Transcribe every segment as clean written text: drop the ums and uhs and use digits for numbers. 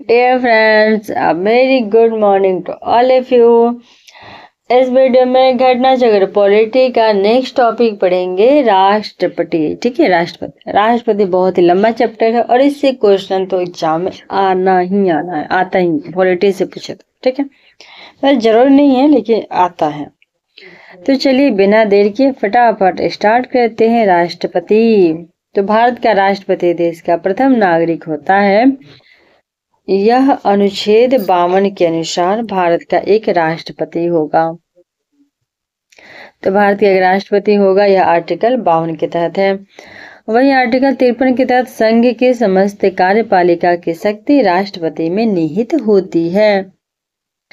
Dear friends, a very good morning to all of you. इस video में घटना चक्र पॉलिटी का नेक्स्ट टॉपिक पढ़ेंगे राष्ट्रपति। ठीक है, राष्ट्रपति बहुत ही लंबा चैप्टर है और इससे क्वेश्चन तो एग्जाम में आना ही है, आता ही पॉलिटी से पूछे तो। ठीक है, तो जरूर नहीं है लेकिन आता है। तो चलिए बिना देर के फटाफट स्टार्ट करते हैं। राष्ट्रपति, तो भारत का राष्ट्रपति देश का प्रथम नागरिक होता है। यह अनुच्छेद 52 के अनुसार भारत का एक राष्ट्रपति होगा। तो भारत का एक राष्ट्रपति होगा, यह आर्टिकल 52 के तहत है। वही आर्टिकल 53 के तहत संघ के समस्त कार्यपालिका की शक्ति राष्ट्रपति में निहित होती है।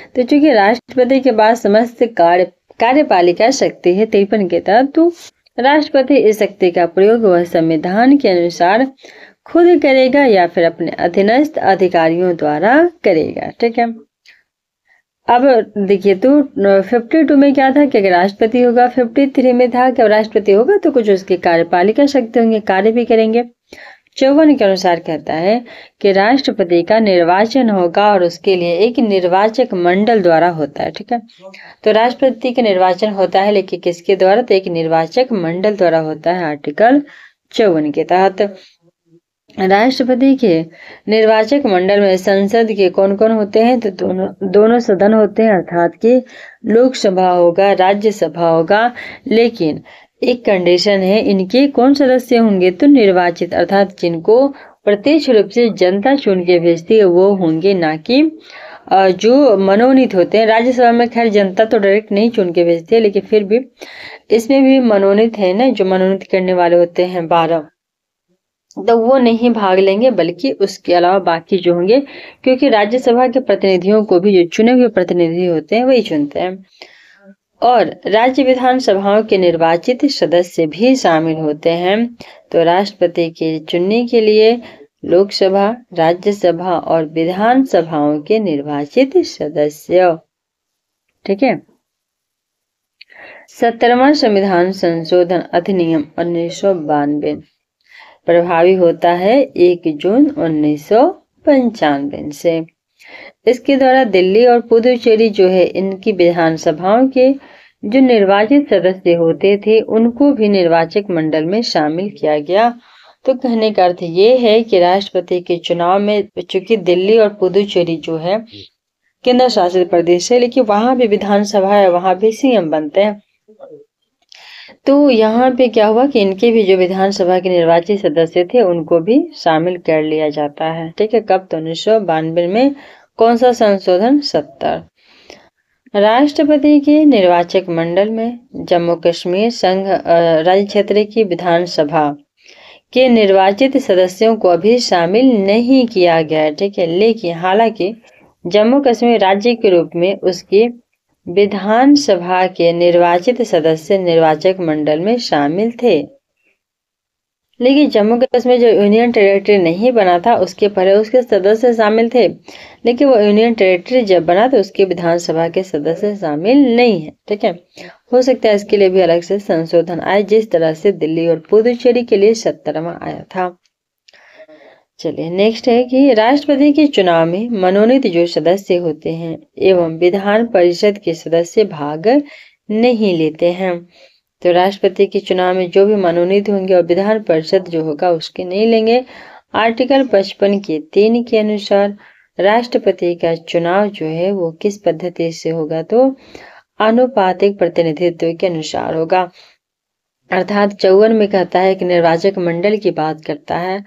तो चूंकि राष्ट्रपति के बाद समस्त कार्यपालिका शक्ति है 53 के तहत, तो राष्ट्रपति इस शक्ति का प्रयोग वह संविधान के अनुसार खुद करेगा या फिर अपने अधीनस्थ अधिकारियों द्वारा करेगा। ठीक है, अब देखिए तो 52 में क्या था कि अगर राष्ट्रपति होगा, 53 में था कि राष्ट्रपति होगा तो कुछ उसके कार्यपालिका शक्ति होंगे, कार्य भी करेंगे। 54 के अनुसार कहता है कि राष्ट्रपति का निर्वाचन होगा और उसके लिए एक निर्वाचक मंडल द्वारा होता है। ठीक है, तो राष्ट्रपति का निर्वाचन होता है लेकिन किसके द्वारा? तो एक निर्वाचक मंडल द्वारा होता है आर्टिकल 54 के तहत। राष्ट्रपति के निर्वाचक मंडल में संसद के कौन कौन होते हैं? तो दोनों सदन होते हैं, अर्थात कि लोकसभा होगा, राज्यसभा होगा। लेकिन एक कंडीशन है, इनके कौन सदस्य होंगे? तो निर्वाचित, अर्थात जिनको प्रत्यक्ष रूप से जनता चुन के भेजती है वो होंगे, ना कि जो मनोनीत होते हैं। राज्यसभा में खैर जनता तो डायरेक्ट नहीं चुन के भेजती है, लेकिन फिर भी इसमें भी मनोनीत है ना, जो मनोनीत करने वाले होते हैं 12, तो वो नहीं भाग लेंगे, बल्कि उसके अलावा बाकी जो होंगे, क्योंकि राज्यसभा के प्रतिनिधियों को भी जो चुने हुए प्रतिनिधि होते हैं वही चुनते हैं। और राज्य विधानसभाओं के निर्वाचित सदस्य भी शामिल होते हैं। तो राष्ट्रपति के चुनने के लिए लोकसभा, राज्यसभा और विधानसभाओं के निर्वाचित सदस्य। ठीक है, 17वां संविधान संशोधन अधिनियम 1992 प्रभावी होता है 1 जून 1995 से। इसके द्वारा दिल्ली और पुदुचेरी जो है, इनकी विधानसभाओं के जो निर्वाचित सदस्य होते थे उनको भी निर्वाचक मंडल में शामिल किया गया। तो कहने का अर्थ ये है कि राष्ट्रपति के चुनाव में, चूंकि दिल्ली और पुदुचेरी जो है केंद्र शासित प्रदेश है, लेकिन वहां भी विधानसभा है, वहां भी सीएम बनते हैं। तो यहाँ पे क्या हुआ कि इनके भी जो विधानसभा के निर्वाचित सदस्य थे उनको भी शामिल कर लिया जाता है। ठीक है, कब? तो 1992 में। कौन सा संशोधन? 70। राष्ट्रपति के निर्वाचक मंडल में जम्मू कश्मीर संघ राज्य क्षेत्र की विधानसभा के निर्वाचित सदस्यों को अभी शामिल नहीं किया गया। ठीक है, लेकिन हालांकि जम्मू कश्मीर राज्य के रूप में उसकी विधानसभा के निर्वाचित सदस्य निर्वाचक मंडल में शामिल थे। लेकिन जम्मू कश्मीर जो यूनियन टेरिटरी नहीं बना था उसके पहले उसके सदस्य शामिल थे, लेकिन वो यूनियन टेरिटरी जब बना तो उसके विधानसभा के सदस्य शामिल नहीं है। ठीक है, हो सकता है इसके लिए भी अलग से संशोधन आए, जिस तरह से दिल्ली और पुदुचेरी के लिए 17वां आया था। चलिए नेक्स्ट है कि राष्ट्रपति के चुनाव में मनोनीत जो सदस्य होते हैं एवं विधान परिषद के सदस्य भाग नहीं लेते हैं। तो राष्ट्रपति के चुनाव में जो भी मनोनीत होंगे और विधान परिषद जो होगा उसके नहीं लेंगे। आर्टिकल 55 के 3 के अनुसार राष्ट्रपति का चुनाव जो है वो किस पद्धति से होगा? तो आनुपातिक प्रतिनिधित्व के अनुसार होगा। अर्थात 54 में कहता है कि निर्वाचक मंडल की बात करता है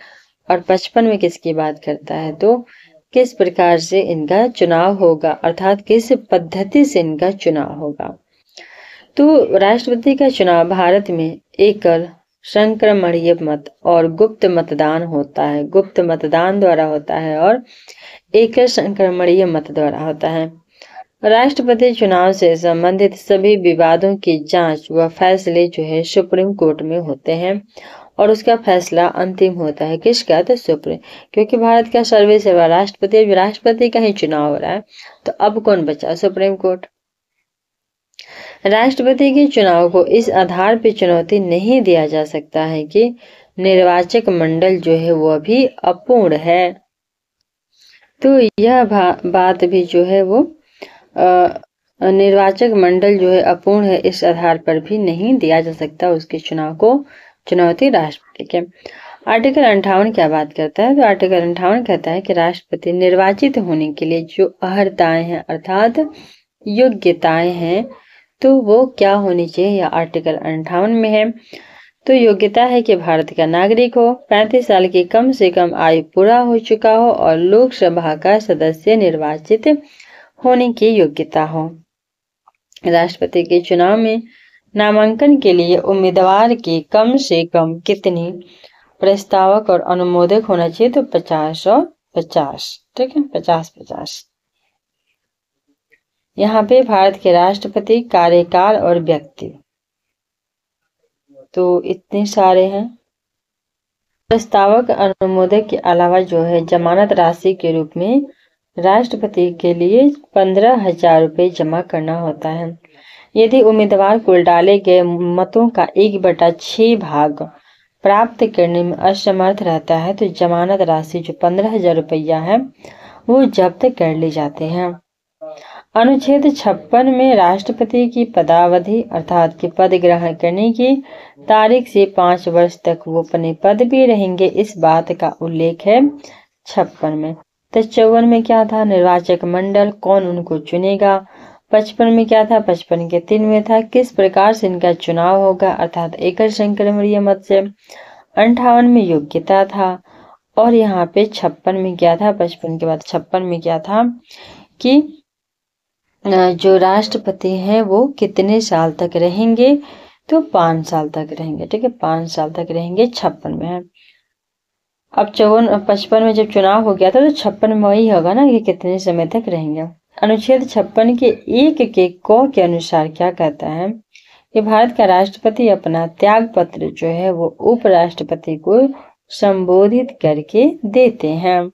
और 55 में किसकी बात करता है? तो किस प्रकार से इनका चुनाव होगा, अर्थात किस पद्धति से इनका चुनाव होगा। तो राष्ट्रपति का चुनाव भारत में एकल संक्रमणीय मत और गुप्त मतदान होता है। गुप्त मतदान द्वारा होता है और एकल संक्रमणीय मत द्वारा होता है। राष्ट्रपति चुनाव से संबंधित सभी विवादों की जांच व फैसले जो है सुप्रीम कोर्ट में होते हैं और उसका फैसला अंतिम होता है किसका? तो सुप्रीम, क्योंकि भारत का सर्वसेवा राष्ट्रपति का ही चुनाव हो रहा है, तो अब कौन बचा? Supreme court. राष्ट्रपति के चुनाव को इस आधार पर चुनौती नहीं दिया जा सकता है कि निर्वाचक मंडल जो है वो अभी अपूर्ण है। तो यह बात भी जो है वो निर्वाचक मंडल जो है अपूर्ण है, इस आधार पर भी नहीं दिया जा सकता उसके चुनाव को चुनौती राष्ट्रपति के। आर्टिकल 58 क्या बात करता है? तो आर्टिकल 58 कहता है कि राष्ट्रपति निर्वाचित होने के लिए जो अर्हताएं हैं अर्थात योग्यताएं हैं, तो वो क्या होनी चाहिए, यह आर्टिकल 58 में है। तो योग्यता है कि भारत का नागरिक हो, 35 साल की कम से कम आयु पूरा हो चुका हो और लोकसभा का सदस्य निर्वाचित होने की योग्यता हो। राष्ट्रपति के चुनाव में नामांकन के लिए उम्मीदवार की कम से कम कितनी प्रस्तावक और अनुमोदक होना चाहिए? तो 50 और 50, ठीक है, 50-50। यहाँ पे भारत के राष्ट्रपति, कार्यकाल और व्यक्ति, तो इतने सारे हैं। प्रस्तावक अनुमोदक के अलावा जो है जमानत राशि के रूप में राष्ट्रपति के लिए 15,000 रुपये जमा करना होता है। यदि उम्मीदवार कुल डाले गए मतों का 1/6 भाग प्राप्त करने में असमर्थ रहता है तो जमानत राशि जो 15,000 रुपया है वो जब्त कर ली जाते हैं। अनुच्छेद 56 में राष्ट्रपति की पदावधि अर्थात कि पद ग्रहण करने की तारीख से 5 वर्ष तक वो अपने पद पे रहेंगे, इस बात का उल्लेख है 56 में। तो 54 में क्या था? निर्वाचक मंडल, कौन उनको चुनेगा। 55 में क्या था? 55 के 3 में था किस प्रकार से इनका चुनाव होगा अर्थात एकल संक्रमणीय मत से। 58 में योग्यता था और यहाँ पे 56 में क्या था? 55 के बाद 56 में क्या था कि जो राष्ट्रपति हैं वो कितने साल तक रहेंगे? तो 5 साल तक रहेंगे, ठीक है, 5 साल तक रहेंगे, 56 में है। अब 55 में जब चुनाव हो गया था तो 56 में वही होगा ना कि कितने समय तक रहेंगे। अनुच्छेद 56 के 1 के क के अनुसार क्या कहता है कि भारत का राष्ट्रपति अपना त्याग पत्र जो है वो उपराष्ट्रपति को संबोधित करके देते हैं,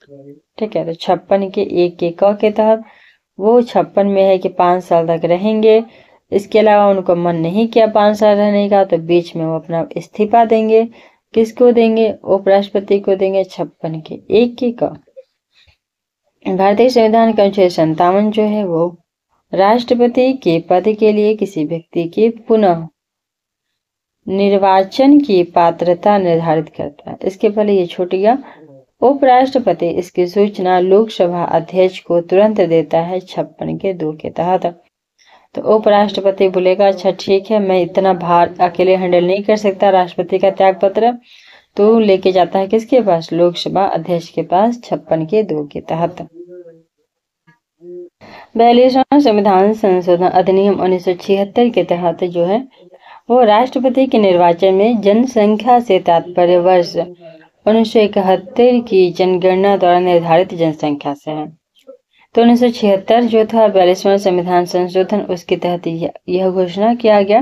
ठीक है। तो 56 के 1 के क के तहत वो 56 में है कि 5 साल तक रहेंगे। इसके अलावा उनको मन नहीं किया 5 साल रहने का तो बीच में वो अपना इस्तीफा देंगे। किसको देंगे? उपराष्ट्रपति को देंगे। 56 के 1 के क। भारतीय संविधान का अनुच्छेद 57 जो है वो राष्ट्रपति के पद के लिए किसी व्यक्ति के पुनः निर्वाचन की पात्रता निर्धारित करता है। इसके पहले ये छूट गया। उपराष्ट्रपति इसकी सूचना लोकसभा अध्यक्ष को तुरंत देता है 56 के 2 के तहत। तो उपराष्ट्रपति बोलेगा अच्छा ठीक है, मैं इतना भार अकेले हैंडल नहीं कर सकता राष्ट्रपति का त्याग पत्र, तो लेके जाता है किसके पास? लोकसभा अध्यक्ष के पास 56 के 2 के तहत। 42वां संविधान संशोधन अधिनियम 1976 के तहत जो है वो राष्ट्रपति के निर्वाचन में जनसंख्या से तात्पर्य वर्ष 1971 की जनगणना द्वारा निर्धारित जनसंख्या से है। तो 1976 जो था 42वां संविधान संशोधन, उसके तहत यह घोषणा किया गया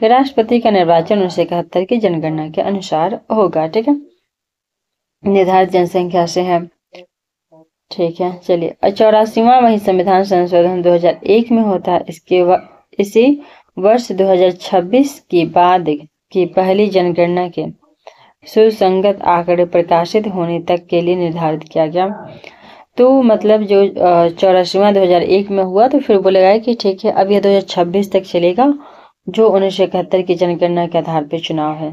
कि राष्ट्रपति का निर्वाचन 1971 की जनगणना के अनुसार होगा, ठीक है, निर्धारित जनसंख्या से है, ठीक है। चलिए 84वां वही संविधान संशोधन 2001 में होता है। इसी वर्ष 2026 की बाद की पहली जनगणना के सुसंगत आंकड़े प्रकाशित होने तक के लिए निर्धारित किया गया। तो मतलब जो 84वां 2001 में हुआ तो फिर बोलेगा कि ठीक है अब यह 2026 तक चलेगा जो 1971 की जनगणना के आधार पर चुनाव है,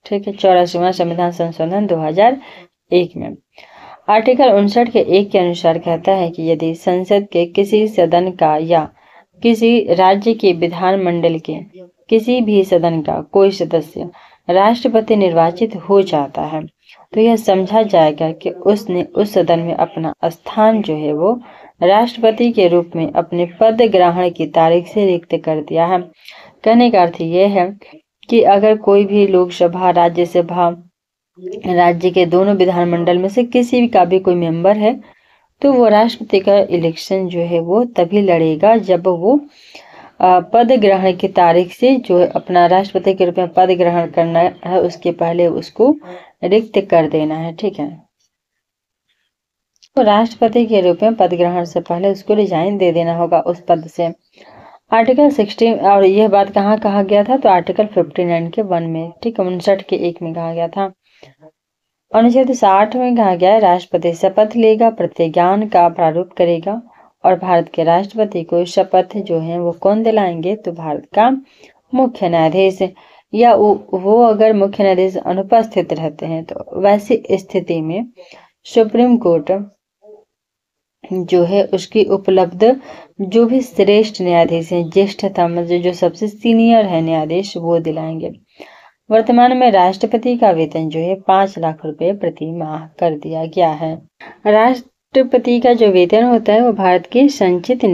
ठीक है। 84वां संविधान संशोधन 2001 में आर्टिकल 59 के 1 के अनुसार कहता है कि यदि संसद के किसी सदन का या किसी राज्य के विधानमंडल के किसी भी सदन का कोई सदस्य राष्ट्रपति निर्वाचित हो जाता है तो यह समझा जाएगा कि उसने उस सदन में अपना स्थान जो है वो राष्ट्रपति के रूप में अपने पद ग्रहण की तारीख से रिक्त कर दिया है। कहने का अर्थ यह है कि अगर कोई भी लोकसभा, राज्यसभा, राज्य के दोनों विधानमंडल में से किसी भी का भी कोई मेंबर है तो वो राष्ट्रपति का इलेक्शन जो है वो तभी लड़ेगा जब वो पद ग्रहण की तारीख से जो अपना राष्ट्रपति के रूप में पद ग्रहण करना है उसके पहले उसको रिक्त कर देना है, ठीक है। तो राष्ट्रपति के रूप में पद ग्रहण से पहले उसको रिजाइन दे देना होगा उस पद से। आर्टिकल 16 और यह बात कहाँ कहा गया था? तो आर्टिकल 59 के 1 में, ठीक है, 59 के 1 में कहा गया था। अनुच्छेद 60 में कहा गया है राष्ट्रपति शपथ लेगा, प्रतिज्ञान का प्रारूप करेगा और भारत के राष्ट्रपति को शपथ जो है वो कौन दिलाएंगे, तो भारत का मुख्य न्यायाधीश, या वो अगर मुख्य न्यायाधीश अनुपस्थित रहते हैं तो वैसी स्थिति में सुप्रीम कोर्ट जो है उसकी उपलब्ध जो भी श्रेष्ठ न्यायाधीश हैं, ज्येष्ठतम जो सबसे सीनियर है न्यायाधीश, वो दिलाएंगे। वर्तमान में राष्ट्रपति का वेतन जो है 5 लाख रुपए प्रति माह कर दिया गया है। राष्ट्रपति का जो वेतन होता है वो भारत की संचित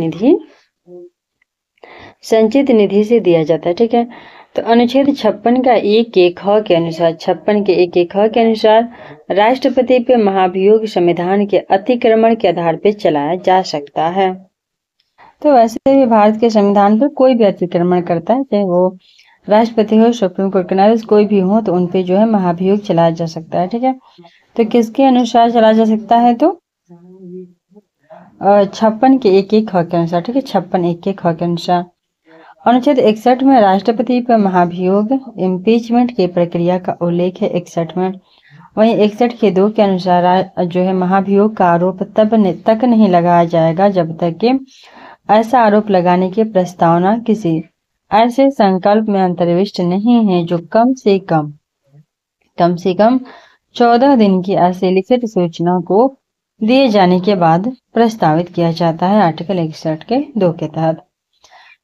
निधि से दिया जाता है। ठीक है, तो अनुच्छेद 56 का 1 ख के अनुसार 56 के 1 ख के अनुसार राष्ट्रपति पे महाभियोग संविधान के अतिक्रमण के आधार पर चलाया जा सकता है। तो वैसे भी भारत के संविधान पर कोई भी अतिक्रमण करता है, चाहे वो राष्ट्रपति हो, सुप्रीम कोर्ट के न्यायाधीश कोई भी हो, तो उनपे जो है महाभियोग चलाया जा सकता है। ठीक है, तो किसके अनुसार चलाया जा सकता है, तो 56 के 1 ख के अनुसार। ठीक है, 56 1 ख के अनुसार। अनुच्छेद 61 में राष्ट्रपति पर महाभियोग इम्पीचमेंट की प्रक्रिया का उल्लेख है 61 में। वहीं 61 के 2 के अनुसार जो है महाभियोग का आरोप तक नहीं लगाया जाएगा जब तक कि ऐसा आरोप लगाने की प्रस्तावना किसी ऐसे संकल्प में अंतर्विष्ट नहीं है जो कम से कम 14 दिन की ऐसे लिखित सूचना को दिए जाने के बाद प्रस्तावित किया जाता है आर्टिकल 61 के 2 के तहत।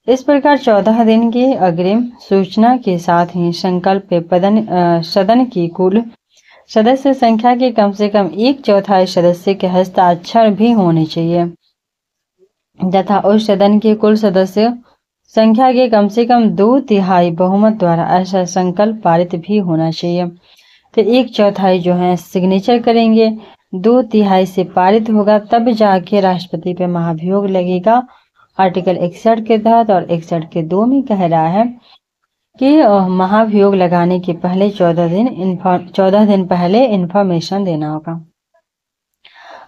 इस प्रकार 14 दिन की अग्रिम सूचना के साथ ही संकल्प पे सदन की कुल सदस्य संख्या के कम से कम 1/4 सदस्य के हस्ताक्षर भी होने चाहिए तथा उस सदन के कुल सदस्य संख्या के कम से कम 2/3 बहुमत द्वारा ऐसा संकल्प पारित भी होना चाहिए। तो 1/4 जो है सिग्नेचर करेंगे, 2/3 से पारित होगा, तब जाके राष्ट्रपति पे महाभियोग लगेगा आर्टिकल 61 के तहत। और 61 के 2 में कह रहा है कि महाभियोग लगाने के पहले 14 दिन पहले इंफॉर्मेशन देना होगा।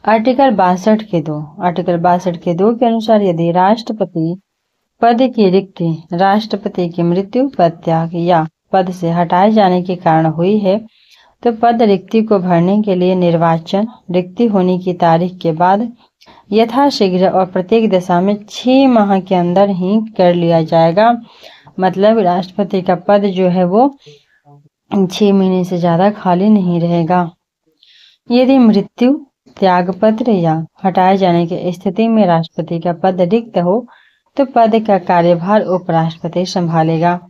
आर्टिकल 62 के 2 के अनुसार यदि राष्ट्रपति पद की रिक्ति राष्ट्रपति की मृत्यु, पदत्याग या पद से हटाए जाने के कारण हुई है तो पद रिक्ति को भरने के लिए निर्वाचन रिक्ति होने की तारीख के बाद यथाशीघ्र और प्रत्येक दशा में 6 माह के अंदर ही कर लिया जाएगा। मतलब राष्ट्रपति का पद जो है वो 6 महीने से ज्यादा खाली नहीं रहेगा। यदि मृत्यु, त्यागपत्र या हटाए जाने की स्थिति में राष्ट्रपति का पद रिक्त हो तो पद का कार्यभार उपराष्ट्रपति संभालेगा।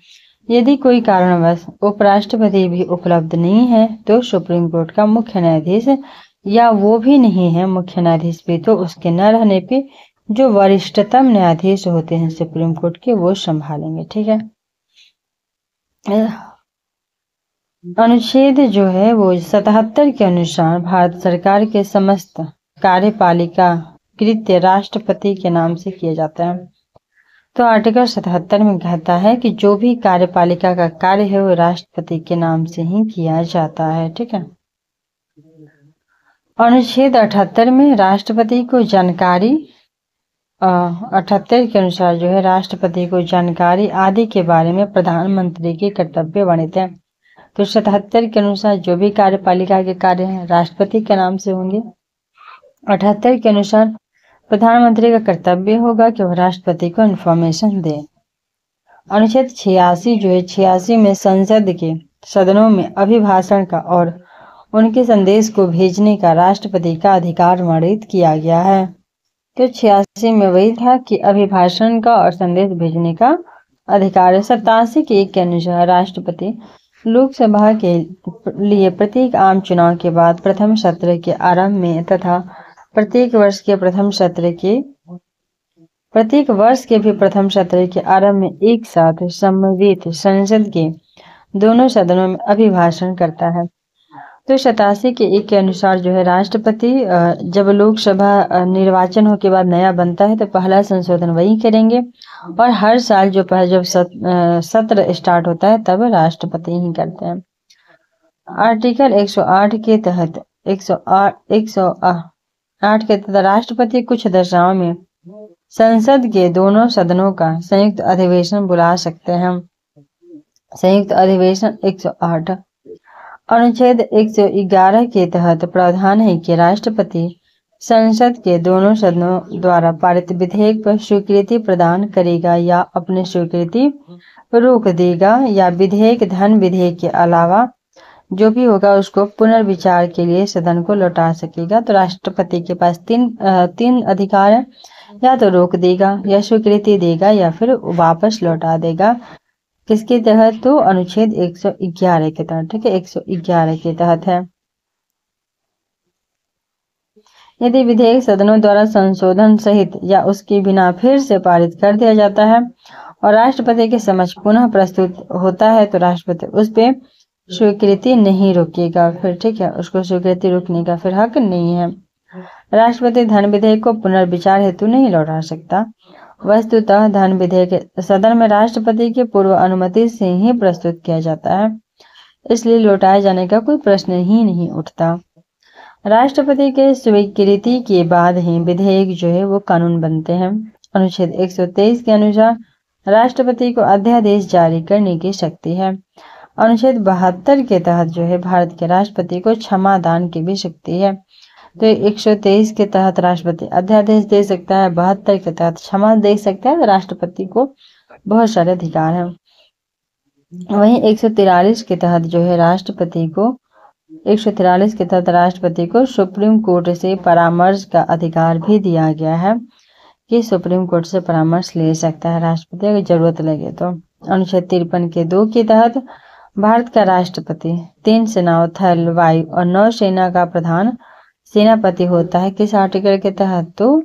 यदि कोई कारणवश उपराष्ट्रपति भी उपलब्ध नहीं है तो सुप्रीम कोर्ट का मुख्य न्यायाधीश, या वो भी नहीं है मुख्य न्यायाधीश भी, तो उसके न रहने पे जो वरिष्ठतम न्यायाधीश होते हैं सुप्रीम कोर्ट के, वो संभालेंगे। ठीक है, अनुच्छेद जो है वो 77 के अनुसार भारत सरकार के समस्त कार्यपालिका कृत्य राष्ट्रपति के नाम से किया जाता है। तो आर्टिकल 77 में कहता है कि जो भी कार्यपालिका का कार्य है वो राष्ट्रपति के नाम से ही किया जाता है। ठीक है, अनुच्छेद 78 में राष्ट्रपति को जानकारी 78 के अनुसार जो है राष्ट्रपति को जानकारी आदि के बारे में प्रधानमंत्री के कर्तव्य वर्णित है। तो 77 के अनुसार जो भी कार्यपालिका के कार्य हैं राष्ट्रपति के नाम से होंगे। 78 के अनुसार प्रधानमंत्री का कर्तव्य होगा कि वह राष्ट्रपति को इन्फॉर्मेशन दे। अनुच्छेद 86 जो है 86 में संसद के सदनों में अभिभाषण का और उनके संदेश को भेजने का राष्ट्रपति का अधिकार वर्णित किया गया है। तो 86 में वही था कि अभिभाषण का और संदेश भेजने का अधिकार है। 87 के 1 के अनुसार राष्ट्रपति लोकसभा के लिए प्रत्येक आम चुनाव के बाद प्रथम सत्र के आरंभ में तथा प्रत्येक वर्ष के भी प्रथम सत्र के आरंभ में एक साथ समवेत संसद के दोनों सदनों में अभिभाषण करता है। तो 87 के 1 के अनुसार जो है राष्ट्रपति जब लोकसभा निर्वाचन हो के बाद नया बनता है तो पहला संशोधन वही करेंगे और हर साल जब सत्र स्टार्ट होता है तब राष्ट्रपति ही करते हैं। आर्टिकल 108 के तहत 108 के तहत राष्ट्रपति कुछ दशाओं में संसद के दोनों सदनों का संयुक्त अधिवेशन बुला सकते हैं। संयुक्त अधिवेशन 108 अनुच्छेद 111 के तहत प्रावधान है कि राष्ट्रपति संसद के दोनों सदनों द्वारा पारित विधेयक पर स्वीकृति प्रदान करेगा या अपनी स्वीकृति रोक देगा, या विधेयक धन विधेयक के अलावा जो भी होगा उसको पुनर्विचार के लिए सदन को लौटा सकेगा। तो राष्ट्रपति के पास तीन अधिकार है, या तो रोक देगा, या स्वीकृति देगा, या फिर वापस लौटा देगा। किसके तहत? तो अनुच्छेद 111 के तहत। ठीक है, 111 के तहत है। यदि विधेयक सदनों द्वारा संशोधन सहित या उसके बिना फिर से पारित कर दिया जाता है और राष्ट्रपति के समक्ष पुनः प्रस्तुत होता है तो राष्ट्रपति उस पे स्वीकृति नहीं रोकेगा। फिर ठीक है, उसको स्वीकृति रोकने का फिर हक नहीं है। राष्ट्रपति धन विधेयक को पुनर्विचार हेतु नहीं लौटा सकता। वस्तुतः धन विधेयक सदन में राष्ट्रपति की पूर्व अनुमति से ही प्रस्तुत किया जाता है, इसलिए लौटाए जाने का कोई प्रश्न ही नहीं उठता। राष्ट्रपति के स्वीकृति के बाद ही विधेयक जो है वो कानून बनते हैं। अनुच्छेद 123 के अनुसार राष्ट्रपति को अध्यादेश जारी करने की शक्ति है। अनुच्छेद 72 के तहत जो है भारत के राष्ट्रपति को क्षमा दान की भी शक्ति है। तो 123 के तहत राष्ट्रपति अध्यादेश दे सकता है, 72 के तहत क्षमा दे सकता है। राष्ट्रपति को बहुत सारे अधिकार हैं। वहीं 143 के तहत जो है राष्ट्रपति को 143 के तहत राष्ट्रपति को सुप्रीम कोर्ट से परामर्श का अधिकार भी दिया गया है कि सुप्रीम कोर्ट से परामर्श ले सकता है राष्ट्रपति अगर जरूरत लगे तो। अनुच्छेद 53 के 2 के तहत भारत का राष्ट्रपति 3 सेनाओं थल, वायु और नौसेना का प्रधान सेनापति होता है। किस आर्टिकल के तहत? तो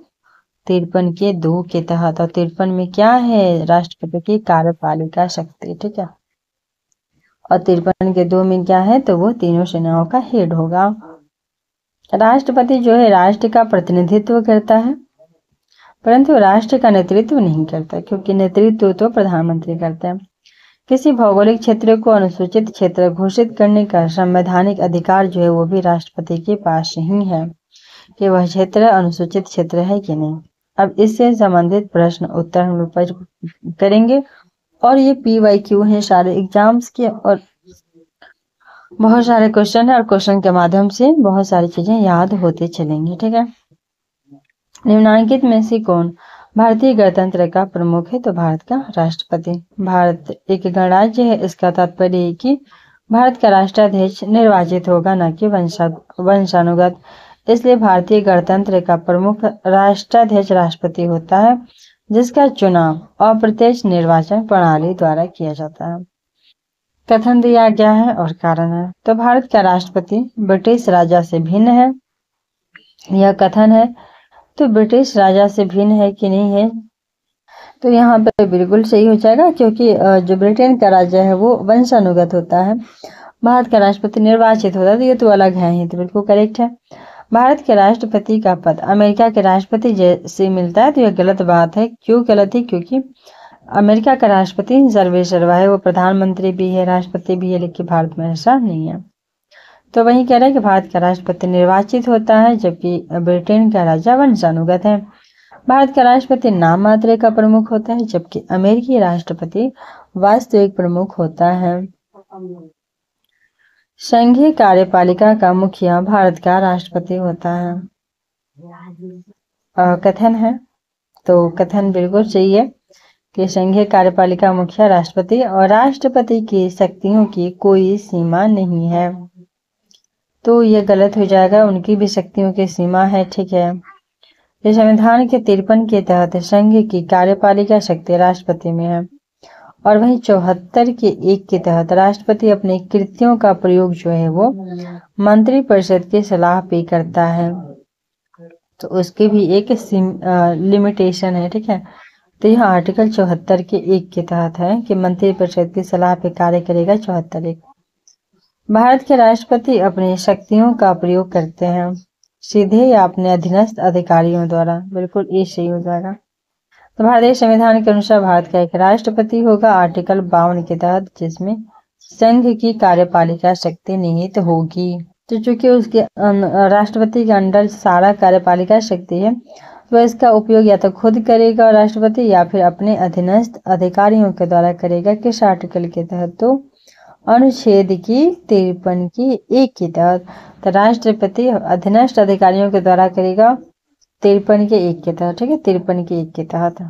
53 के 2 के तहत। और 53 में क्या है? राष्ट्रपति की कार्यपालिका शक्ति। ठीक है, और 53 के 2 में क्या है? तो वो तीनों सेनाओं का हेड होगा। राष्ट्रपति जो है राष्ट्र का प्रतिनिधित्व करता है, परंतु राष्ट्र का नेतृत्व नहीं करता, क्योंकि नेतृत्व तो प्रधानमंत्री करते हैं। किसी भौगोलिक क्षेत्र को अनुसूचित क्षेत्र घोषित करने का संवैधानिक अधिकार जो है वो भी राष्ट्रपति के पास ही है कि वह क्षेत्र अनुसूचित क्षेत्र है कि नहीं। अब इससे संबंधित प्रश्न उत्तर हम लोग करेंगे, और ये PYQ हैं सारे एग्जाम्स के, और बहुत सारे क्वेश्चन है, और क्वेश्चन के माध्यम से बहुत सारी चीजें याद होते चलेंगी। ठीक है, निम्नांकित में से कौन भारतीय गणतंत्र का प्रमुख है? तो भारत का राष्ट्रपति। भारत एक गणराज्य है, इसका तात्पर्य है कि भारत का राष्ट्राध्यक्ष निर्वाचित होगा, न कि वंशानुगत। इसलिए भारतीय गणतंत्र का प्रमुख राष्ट्राध्यक्ष राष्ट्रपति होता है, जिसका चुनाव अप्रत्यक्ष निर्वाचन प्रणाली द्वारा किया जाता है। कथन दिया गया है और कारण है। तो भारत का राष्ट्रपति ब्रिटिश राजा से भिन्न है, यह कथन है। तो ब्रिटिश राजा से भिन्न है कि नहीं है? तो यहाँ पे बिल्कुल सही हो जाएगा, क्योंकि जो ब्रिटेन का राजा है वो वंशानुगत होता है, भारत का राष्ट्रपति निर्वाचित होता है, तो ये तो अलग है ही। तो बिल्कुल करेक्ट है। भारत के राष्ट्रपति का पद अमेरिका के राष्ट्रपति जैसे मिलता है, तो यह गलत बात है। क्यों गलत है? क्योंकि अमेरिका का राष्ट्रपति सर्वेसर्वा है, वो प्रधानमंत्री भी है, राष्ट्रपति भी है, लेकिन भारत में ऐसा नहीं है। तो वही कह रहा है कि भारत का राष्ट्रपति निर्वाचित होता है, जबकि ब्रिटेन का राजा वंशानुगत है। भारत का राष्ट्रपति नाम मात्र का प्रमुख होता है, जबकि अमेरिकी राष्ट्रपति वास्तविक प्रमुख होता है। संघीय कार्यपालिका का मुखिया भारत का राष्ट्रपति होता है। कथन है, तो कथन बिल्कुल सही है कि संघीय कार्यपालिका मुखिया राष्ट्रपति, और राष्ट्रपति की शक्तियों की कोई सीमा नहीं है। तो ये गलत हो जाएगा, उनकी भी शक्तियों की सीमा है। ठीक है, ये संविधान के 53 के तहत संघ की कार्यपालिका शक्ति राष्ट्रपति में है, और वहीं 74 के 1 के तहत राष्ट्रपति अपने कृत्यों का प्रयोग जो है वो मंत्रिपरिषद की सलाह पे करता है, तो उसकी भी एक लिमिटेशन है। ठीक है, तो यह आर्टिकल 74 के 1 के तहत है कि मंत्रिपरिषद की सलाह पे कार्य करेगा। 74 भारत के राष्ट्रपति अपनी शक्तियों का प्रयोग करते हैं सीधे या अपने अधीनस्थ अधिकारियों द्वारा। बिल्कुल ये सही हो जाएगा। तो भारतीय संविधान के अनुसार भारत का एक राष्ट्रपति होगा आर्टिकल 52 के तहत, जिसमें संघ की कार्यपालिका शक्ति निहित होगी। तो चूंकि उसके राष्ट्रपति के अंडर सारा कार्यपालिका शक्ति है, तो इसका उपयोग या तो खुद करेगा राष्ट्रपति या फिर अपने अधीनस्थ अधिकारियों के द्वारा करेगा। किस आर्टिकल के तहत? तो अनुच्छेद की 53 की 1 के तहत। तो राष्ट्रपति अधीनस्थ अधिकारियों के द्वारा करेगा 53 के 1 के तहत। ठीक है, 53 के 1 के तहत।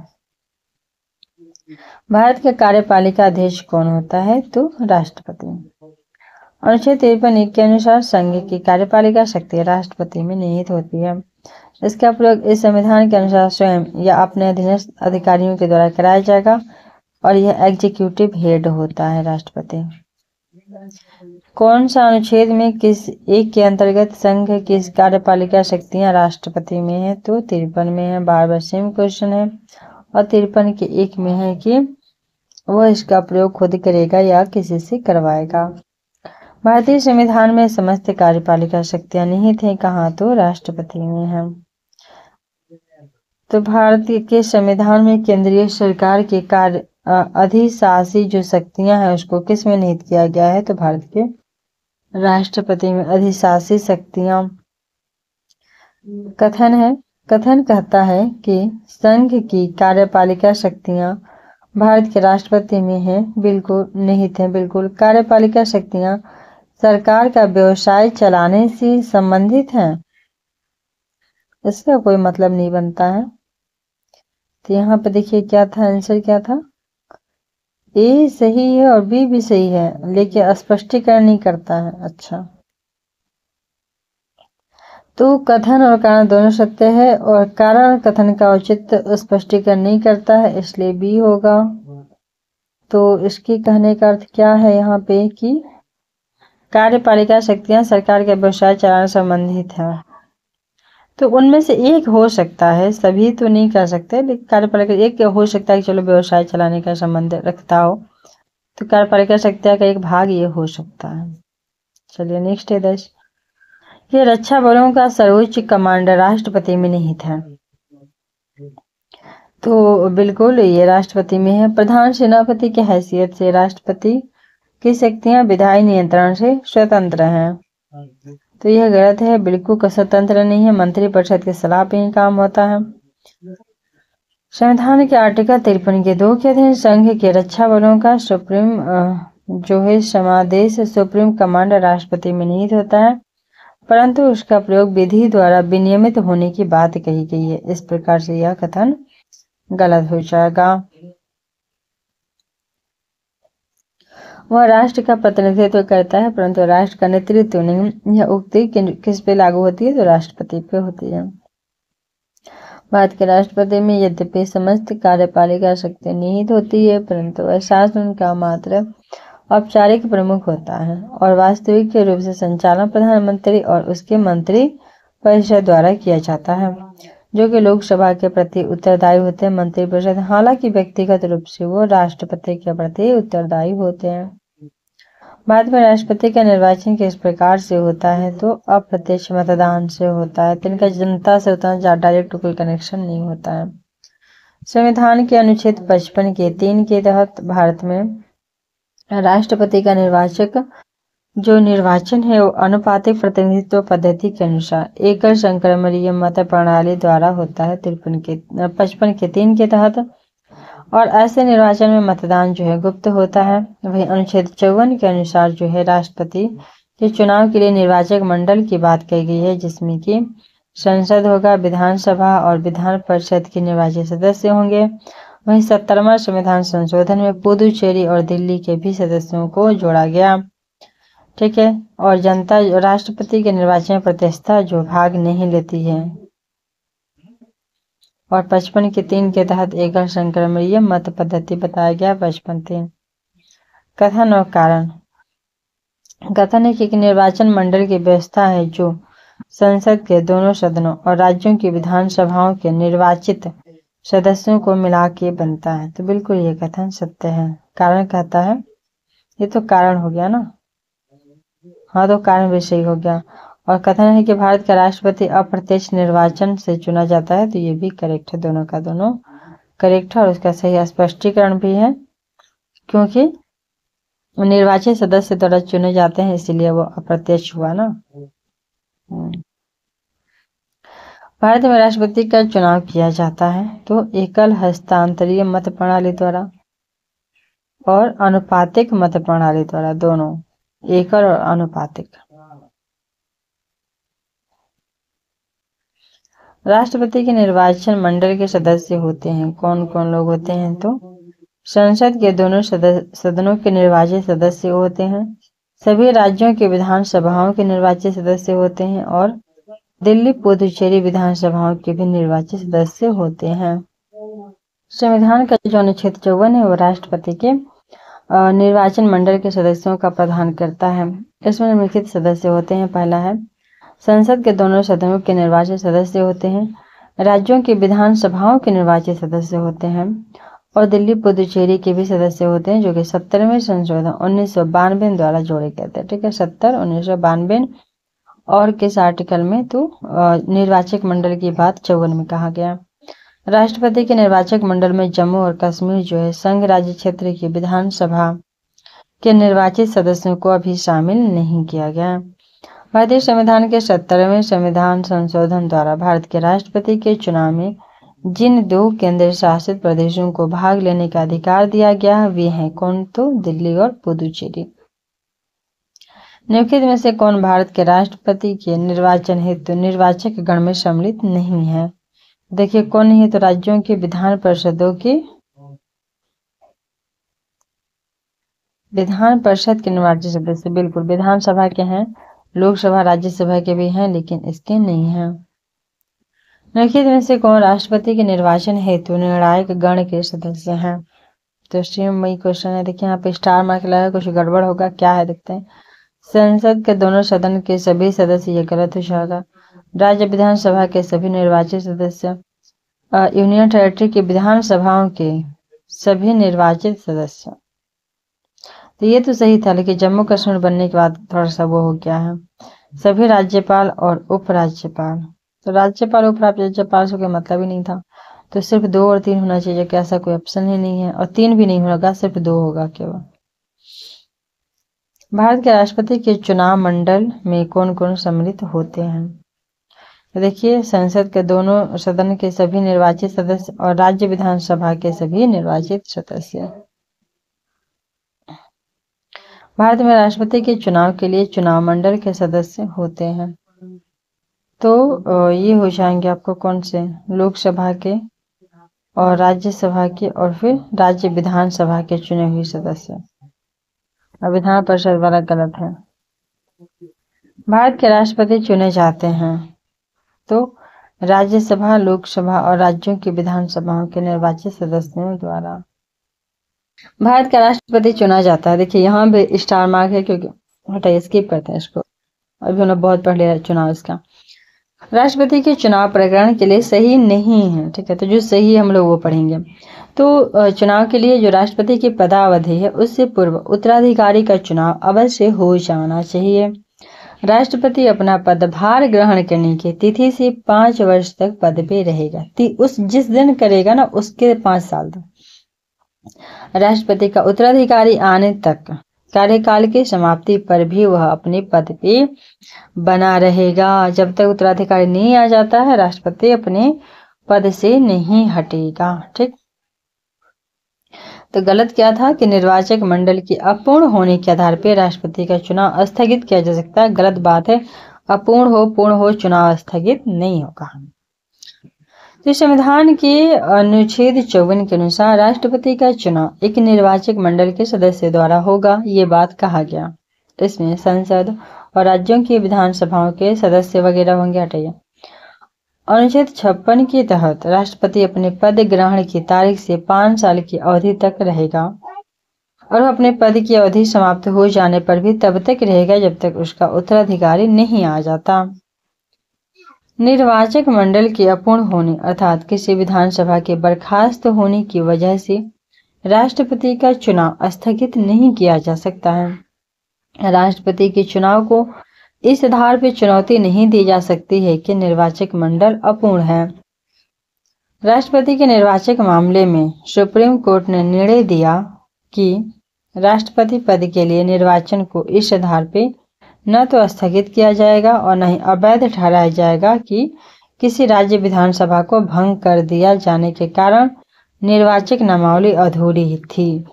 भारत के कार्यपालिका अध्यक्ष कौन होता है? तो राष्ट्रपति। अनुच्छेद 53 के अनुसार संघ की कार्यपालिका शक्ति राष्ट्रपति में निहित होती है। इसका प्रयोग इस संविधान के अनुसार स्वयं या अपने अधीनस्थ अधिकारियों के द्वारा कराया जाएगा और यह एग्जीक्यूटिव हेड होता है, राष्ट्रपति। कौन सा अनुच्छेद में किस एक के अंतर्गत संघ की कार्यपालिका शक्तियां राष्ट्रपति में है? तो 53 में है। बार बार सेम क्वेश्चन है। और 53 के 1 में है कि वह इसका प्रयोग खुद करेगा या किसी से करवाएगा। भारतीय संविधान में समस्त कार्यपालिका शक्तियां निहित हैं कहाँ? तो राष्ट्रपति में है। तो भारतीय के संविधान में केंद्रीय सरकार के कार्य अधिशासी जो शक्तियां हैं उसको किस में निहित किया गया है? तो भारत के राष्ट्रपति में अधिशासी शक्तियां। कथन है, कथन कहता है कि संघ की कार्यपालिका शक्तियां भारत के राष्ट्रपति में है, बिल्कुल निहित है। बिल्कुल। कार्यपालिका शक्तियां सरकार का व्यवसाय चलाने से संबंधित हैं, इसका कोई मतलब नहीं बनता है। तो यहाँ पे देखिए क्या था, आंसर क्या था? ए सही है और बी भी सही है, लेकिन स्पष्टीकरण नहीं करता है। अच्छा, तो कथन और कारण दोनों सत्य है और कारण कथन का उचित स्पष्टीकरण नहीं करता है, इसलिए बी होगा। तो इसके कहने का अर्थ क्या है यहाँ पे कि कार्यपालिका शक्तियां सरकार के व्यवसाय चलाने से संबंधित है। तो उनमें से एक हो सकता है, सभी तो नहीं कर सकते, लेकिन कार्यपालिका एक हो सकता है कि चलो व्यवसाय चलाने का संबंध रखता हो, तो कार्यपालिका शक्तियां का एक भाग ये हो सकता है। चलिए नेक्स्ट है 10। ये रक्षा बलों का सर्वोच्च कमांडर राष्ट्रपति में निहित है। तो बिल्कुल ये राष्ट्रपति में है। प्रधान सेनापति की हैसियत से राष्ट्रपति की शक्तियां विधायी नियंत्रण से स्वतंत्र हैं। तो यह गलत है, बिल्कुल स्वतंत्र नहीं है, मंत्रिपरिषद की सलाह पे ही काम होता है। संविधान के आर्टिकल 53 के 2 के अधीन संघ के रक्षा बलों का सुप्रीम जो है समादेश सुप्रीम कमांडर राष्ट्रपति में निहित होता है, परंतु उसका प्रयोग विधि द्वारा विनियमित होने की बात कही गई है। इस प्रकार से यह कथन गलत हो जाएगा। वह राष्ट्र का प्रतिनिधित्व करता है परंतु राष्ट्र का नेतृत्व नहीं। यह उक्ति किस पे लागू होती है? तो राष्ट्रपति पे होती है। भारत के राष्ट्रपति में यद्यपि समस्त कार्यपालिका शक्ति निहित होती है, परंतु वह शासन का मात्र औपचारिक प्रमुख होता है और वास्तविक रूप से संचालन प्रधानमंत्री और उसके मंत्री परिषद द्वारा किया जाता है, जो कि लोकसभा के प्रति उत्तरदायी होते हैं। मंत्रिपरिषद हालांकि व्यक्तिगत रूप से वो राष्ट्रपति के प्रति उत्तरदायी होते हैं। भारत में राष्ट्रपति का निर्वाचन किस प्रकार से होता है? तो अप्रत्यक्ष मतदान से होता है। तो इनका जनता से उतना डायरेक्ट कोई कनेक्शन नहीं होता है। संविधान के अनुच्छेद 55 के 3 के तहत भारत में राष्ट्रपति का निर्वाचन है वो अनुपातिक प्रतिनिधित्व पद्धति के अनुसार एकल संक्रमणीय मत प्रणाली द्वारा होता है। 55 के 3 के तहत। और ऐसे निर्वाचन में मतदान जो है गुप्त होता है। वही अनुच्छेद 54 के अनुसार जो है राष्ट्रपति के चुनाव के लिए निर्वाचक मंडल की बात कही गई है, जिसमें कि संसद होगा, विधानसभा और विधान परिषद के निर्वाचित सदस्य होंगे। वहीं 70वां संविधान संशोधन में पुदुचेरी और दिल्ली के भी सदस्यों को जोड़ा गया। ठीक है, और जनता राष्ट्रपति के निर्वाचन में प्रत्यक्षता जो भाग नहीं लेती है। और 55 के 3 के तहत एकल संक्रमणीय मत पद्धति बताया गया। 55(3) कथन और कारण। कथन है कि निर्वाचन मंडल की व्यवस्था है जो संसद के दोनों सदनों और राज्यों की विधानसभाओं के निर्वाचित सदस्यों को मिला के बनता है। तो बिल्कुल ये कथन सत्य है। कारण कहता है, ये तो कारण हो गया ना, हाँ तो कारण भी सही हो गया। और कथन है कि भारत का राष्ट्रपति अप्रत्यक्ष निर्वाचन से चुना जाता है, तो ये भी करेक्ट है, दोनों का दोनों करेक्ट है। और उसका सही स्पष्टीकरण भी है, क्योंकि निर्वाचित सदस्य द्वारा चुने जाते हैं, इसीलिए वो अप्रत्यक्ष हुआ ना। भारत में राष्ट्रपति का चुनाव किया जाता है तो एकल हस्तांतरीय मत प्रणाली द्वारा। और अनुपातिक मत प्रणाली द्वारा, दोनों एकल और अनुपातिक। राष्ट्रपति के निर्वाचन मंडल के सदस्य होते हैं, कौन कौन लोग होते हैं? तो संसद के दोनों सदनों के निर्वाचित सदस्य होते हैं, सभी राज्यों के विधानसभाओं के निर्वाचित सदस्य होते हैं और दिल्ली पुदुचेरी विधानसभाओं के भी निर्वाचित सदस्य होते हैं। संविधान का जो अनुच्छेद 54 है वो राष्ट्रपति के निर्वाचन मंडल के सदस्यों का प्रदान करता है। इसमें निम्नलिखित सदस्य होते हैं। पहला है, संसद के दोनों सदनों के निर्वाचित सदस्य होते हैं, राज्यों की विधानसभाओं के निर्वाचित सदस्य होते हैं और दिल्ली पुदुचेरी के भी सदस्य होते हैं, जो कि 70वें संशोधन 1992 द्वारा जोड़े गए थे। ठीक है, 70 1992 और किस आर्टिकल में? तो निर्वाचक मंडल की बात 54 में कहा गया। राष्ट्रपति के निर्वाचक मंडल में जम्मू और कश्मीर जो है संघ राज्य क्षेत्र की विधानसभा के निर्वाचित सदस्यों को अभी शामिल नहीं किया गया। भारतीय संविधान के 70वें संविधान संशोधन द्वारा भारत के राष्ट्रपति के चुनाव में जिन 2 केंद्र शासित प्रदेशों को भाग लेने का अधिकार दिया गया है वे हैं कौन? तो दिल्ली और पुदुचेरी। निम्नलिखित में से कौन भारत के राष्ट्रपति के निर्वाचन हेतु निर्वाचक गण में सम्मिलित नहीं है? देखिए कौन नहीं है? तो राज्यों के विधान परिषद के निर्वाचित सदस्य, बिल्कुल विधानसभा के हैं, लोकसभा राज्यसभा के भी हैं, लेकिन इसके नहीं हैं। निम्नलिखित में से कौन राष्ट्रपति के निर्वाचन हेतु निर्णायक गण के सदस्य हैं? तो मई क्वेश्चन है। देखिए यहाँ पे स्टार मार्क लगा, कुछ गड़बड़ होगा, क्या है देखते हैं। संसद के दोनों सदन के सभी सदस्य, ये गलत हो जाएगा। राज्य विधानसभा के सभी निर्वाचित सदस्य, यूनियन टेरिटरी की विधानसभाओं के सभी निर्वाचित सदस्य। तो ये तो सही था, लेकिन जम्मू कश्मीर बनने के बाद थोड़ा सा वो हो गया है। सभी राज्यपाल और उपराज्यपाल, तो राज्यपाल उपराज्यपाल से कोई मतलब ही नहीं था, तो सिर्फ 2 और 3 होना चाहिए, कि ऐसा कोई ऑप्शन ही नहीं है, और 3 भी नहीं होगा, सिर्फ 2 होगा केवल। भारत के राष्ट्रपति के चुनाव मंडल में कौन कौन सम्मिलित होते हैं? तो देखिए संसद के दोनों सदन के सभी निर्वाचित सदस्य और राज्य विधानसभा के सभी निर्वाचित सदस्य। भारत में राष्ट्रपति के चुनाव के लिए चुनाव मंडल के सदस्य होते हैं। तो ये हो जाएंगे आपको कौन से? लोकसभा के और राज्यसभा के और फिर राज्य विधानसभा के चुने हुए सदस्य। और विधान परिषद वाला गलत है। भारत के राष्ट्रपति चुने जाते हैं तो राज्यसभा, लोकसभा और राज्यों की विधानसभाओं के निर्वाचित सदस्यों द्वारा। भारत का राष्ट्रपति चुना जाता है। देखिए यहाँ पे स्टार मार्क है, क्योंकि हटाइए, स्किप करते हैं इसको, अभी हमने बहुत पढ़ लिया चुनाव इसका। राष्ट्रपति के चुनाव प्रकरण के लिए सही नहीं है, ठीक है, तो जो सही है हम लोग वो पढ़ेंगे। तो चुनाव के लिए जो राष्ट्रपति की पदावधि है उससे पूर्व उत्तराधिकारी का चुनाव अवश्य हो जाना चाहिए। राष्ट्रपति अपना पदभार ग्रहण करने की तिथि से 5 वर्ष तक पद पे रहेगा। उस जिस दिन करेगा ना उसके 5 साल तक। राष्ट्रपति का उत्तराधिकारी आने तक कार्यकाल की समाप्ति पर भी वह अपने पद पे बना रहेगा। जब तक उत्तराधिकारी नहीं आ जाता है राष्ट्रपति अपने पद से नहीं हटेगा। ठीक, तो गलत क्या था कि निर्वाचक मंडल के अपूर्ण होने के आधार पर राष्ट्रपति का चुनाव स्थगित किया जा सकता है। गलत बात है, अपूर्ण हो पूर्ण हो चुनाव स्थगित नहीं होगा। तो संविधान के अनुच्छेद 54 के अनुसार राष्ट्रपति का चुनाव एक निर्वाचक मंडल के सदस्य द्वारा होगा, ये बात कहा गया। इसमें संसद और राज्यों की विधानसभाओं के सदस्य वगैरह होंगे। हटाइए। अनुच्छेद 56 के तहत राष्ट्रपति अपने पद ग्रहण की तारीख से 5 साल की अवधि तक रहेगा और अपने पद की अवधि समाप्त हो जाने पर भी तब तक रहेगा जब तक उसका उत्तराधिकारी नहीं आ जाता। निर्वाचक मंडल के अपूर्ण होने अर्थात किसी विधानसभा के बर्खास्त होने की वजह से राष्ट्रपति का चुनाव स्थगित नहीं किया जा सकता है। राष्ट्रपति के चुनाव को इस आधार पर चुनौती नहीं दी जा सकती है कि निर्वाचक मंडल अपूर्ण है। राष्ट्रपति के निर्वाचक मामले में सुप्रीम कोर्ट ने निर्णय दिया कि राष्ट्रपति पद के लिए निर्वाचन को इस आधार पर न तो स्थगित किया जाएगा और न ही अवैध ठहराया जाएगा कि किसी राज्य विधानसभा को भंग कर दिया जाने के कारण निर्वाचक नामावली अधूरी थी।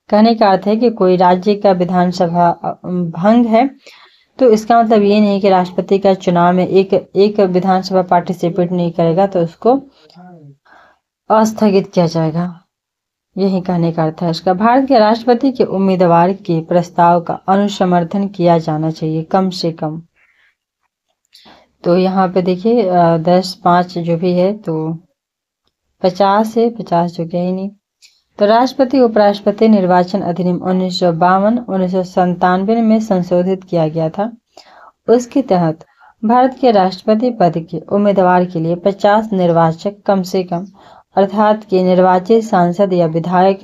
कहने का अर्थ है कि कोई राज्य का विधानसभा भंग है तो इसका मतलब ये नहीं कि राष्ट्रपति का चुनाव में एक विधानसभा पार्टिसिपेट नहीं करेगा तो उसको अस्थगित किया जाएगा, यही कहने का अर्थ है इसका। भारत के राष्ट्रपति के उम्मीदवार के प्रस्ताव का अनुसमर्थन किया जाना चाहिए कम से कम। तो यहाँ पे देखिए 10-5 जो भी है तो 50 है, 50 जो गया ही नहीं। तो राष्ट्रपति उपराष्ट्रपति निर्वाचन अधिनियम 1952-1997 में संशोधित किया गया था। उसके तहत भारत के राष्ट्रपति पद के उम्मीदवार के लिए 50 निर्वाचक कम से कम अर्थात कि निर्वाचित सांसद या विधायक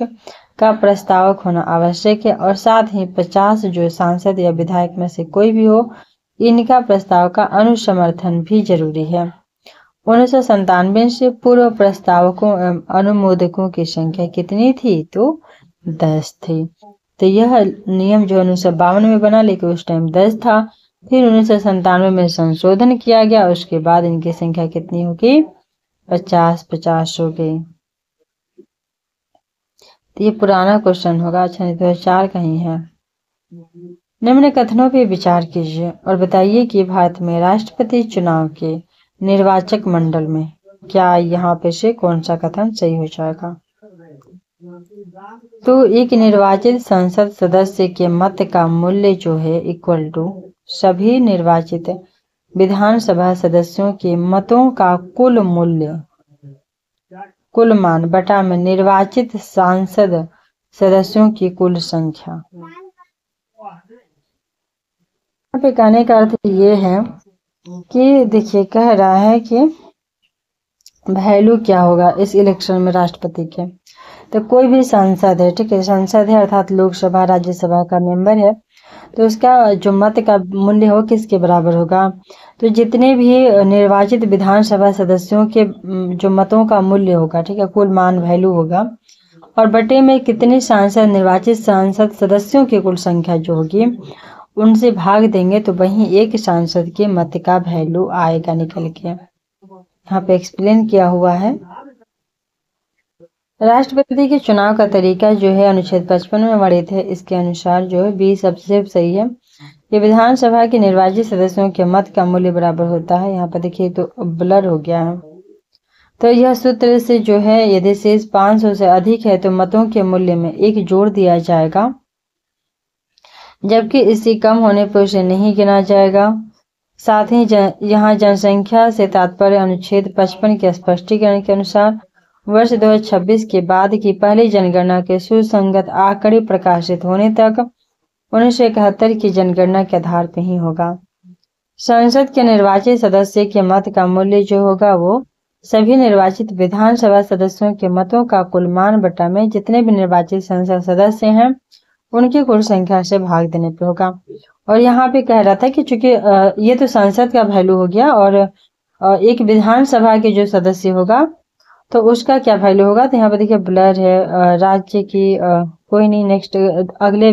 का प्रस्तावक होना आवश्यक है और साथ ही 50 जो सांसद या विधायक में से कोई भी हो इनका प्रस्ताव का अनुसमर्थन भी जरूरी है। 1997 से पूर्व प्रस्तावकों एवं अनुमोदकों की संख्या कितनी थी? तो 10 थी। तो यह नियम जो 1952 में बना लेकिन उस टाइम 10 था, फिर 1997 में संशोधन किया गया, उसके बाद इनकी संख्या कितनी होगी? 50 हो गई। तो ये पुराना क्वेश्चन होगा, अच्छा नहीं 2004 का ही है। निम्न कथनों पर विचार कीजिए और बताइए कि भारत में राष्ट्रपति चुनाव के निर्वाचक मंडल में क्या यहाँ पे से कौन सा कथन सही हो जाएगा? तो एक निर्वाचित संसद सदस्य के मत का मूल्य जो है इक्वल टू सभी निर्वाचित विधानसभा सदस्यों के मतों का कुल मूल्य, कुल मान बटा में निर्वाचित सांसद सदस्यों की कुल संख्या। यहाँ पे कहने का अर्थ ये है कि देखिए कह रहा है कि वैल्यू क्या होगा इस इलेक्शन में राष्ट्रपति के। तो कोई भी सांसद है, ठीक है, संसद है अर्थात लोकसभा राज्यसभा का मेंबर है, तो उसका जो मत का मूल्य हो किसके बराबर होगा? तो जितने भी निर्वाचित विधानसभा सदस्यों के जो मतों का मूल्य होगा, ठीक है, कुल मान वैल्यू होगा, और बटे में कितने सांसद निर्वाचित सांसद सदस्यों की कुल संख्या जो होगी उनसे भाग देंगे तो वहीं एक सांसद के मत का वैल्यू आएगा निकल के। यहाँ पे एक्सप्लेन किया हुआ है। राष्ट्रपति के चुनाव का तरीका जो है अनुच्छेद 55 में वर्णित है, इसके अनुसार जो है बी सबसे सही है। ये विधानसभा के निर्वाचित सदस्यों के मत का मूल्य बराबर होता है। यहाँ पर देखिए तो ब्लर हो गया है। तो यह सूत्र से जो है यदि शेष 500 से अधिक है तो मतों के मूल्य में 1 जोड़ दिया जाएगा, जबकि इससे कम होने पर उसे नहीं गिना जाएगा। साथ ही यहाँ जनसंख्या से तात्पर्य अनुच्छेद 55 के स्पष्टीकरण के अनुसार वर्ष 2026 के बाद की पहली जनगणना के सुसंगत आंकड़े प्रकाशित होने तक 1971 की जनगणना के आधार पर ही होगा। संसद के निर्वाचित सदस्य के मत का मूल्य जो होगा वो सभी निर्वाचित विधानसभा सदस्यों के मतों का कुल मान बटा में जितने भी निर्वाचित संसद सदस्य हैं उनकी कुल संख्या से भाग देने पे होगा। और यहाँ पे कह रहा था कि चूंकि ये तो संसद का वैल्यू हो गया और एक विधानसभा के जो सदस्य होगा तो उसका क्या वैल्यू होगा। तो यहाँ पे देखिए ब्लर है, राज्य की कोई नहीं, नेक्स्ट अगले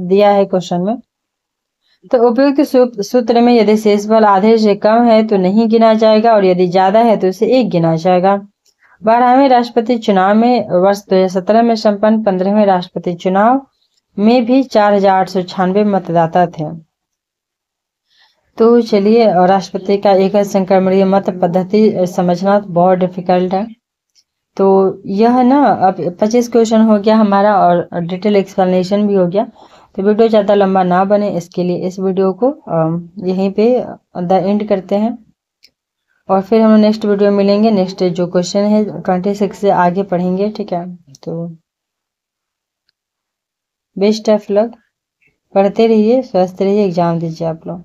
दिया है क्वेश्चन में। तो उपयुक्त सूत्र में यदि शेष बल आधे से कम है तो नहीं गिना जाएगा और यदि ज्यादा है तो उसे 1 गिना जाएगा। 12वें राष्ट्रपति चुनाव में वर्ष 2017 में संपन्न 15वें राष्ट्रपति चुनाव में भी 4896 मतदाता थे। तो चलिए, राष्ट्रपति का एकल संक्रमणीय मत पद्धति समझना बहुत डिफिकल्ट है। तो यह ना अब 25 क्वेश्चन हो गया हमारा और डिटेल एक्सप्लेनेशन भी हो गया। तो वीडियो ज़्यादा लंबा ना बने इसके लिए इस वीडियो को यहीं पे द एंड करते हैं और फिर हम नेक्स्ट वीडियो मिलेंगे। नेक्स्ट जो क्वेश्चन है 26 से आगे पढ़ेंगे, ठीक है। तो बेस्ट ऑफ लक, पढ़ते रहिए, स्वस्थ रहिए, एग्जाम दीजिए आप लोग।